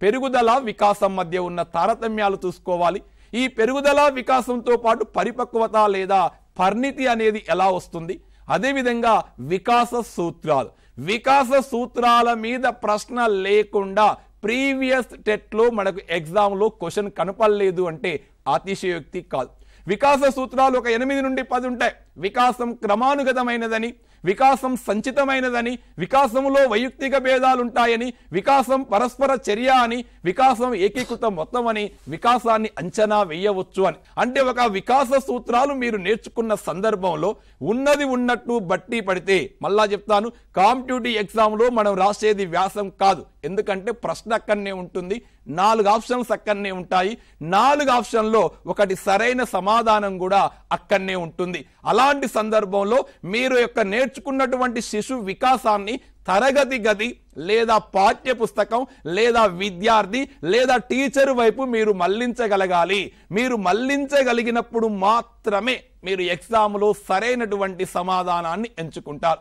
పెరుగుదల వికాసం మధ్య ఉన్న తారతమ్యాలు చూసుకోవాలి. ఈ పెరుగుదల వికాసంతో పాటు పరిపక్వత లేదా పరిణితి అనేది ఎలా వస్తుంది, అదేవిధంగా వికాస సూత్రాల మీద ప్రశ్న లేకుండా ప్రీవియస్ టెట్లో మనకు ఎగ్జామ్లో క్వశ్చన్ కనపడలేదు అంటే అతిశయోక్తి కాదు. వికాస సూత్రాలు ఒక 8 నుండి 10 ఉంటాయి. వికాసం క్రమానుగతమైనదని, వికాసం సంచితమైనదని, వికాసంలో వైయక్తిక భేదాలు ఉంటాయని, వికాసం పరస్పర చర్య అని, వికాసం ఏకీకృత మొత్తం అని, వికాసాన్ని అంచనా వేయవచ్చు అని. అంటే ఒక వికాస సూత్రాలు మీరు నేర్చుకున్న సందర్భంలో ఉన్నది ఉన్నట్టు బట్టి పడితే, మళ్ళా చెప్తాను, కాంపిటేటివ్ ఎగ్జామ్లో మనం రాసేది వ్యాసం కాదు. ఎందుకంటే ప్రశ్న అక్కడనే ఉంటుంది, 4 ఆప్షన్స్ అక్కడనే ఉంటాయి. 4 ఆప్షన్లో ఒకటి సరైన సమాధానం కూడా అక్కడనే ఉంటుంది. అలాంటి సందర్భంలో మీరు యొక్క నేర్చుకున్నటువంటి శిశు వికాసాన్ని తరగతి గది లేదా పాఠ్య పుస్తకం లేదా విద్యార్థి లేదా టీచర్ వైపు మీరు మళ్లించగలగాలి. మీరు మళ్లించగలిగినప్పుడు మాత్రమే మీరు ఎగ్జామ్లో సరైనటువంటి సమాధానాన్ని ఎంచుకుంటారు.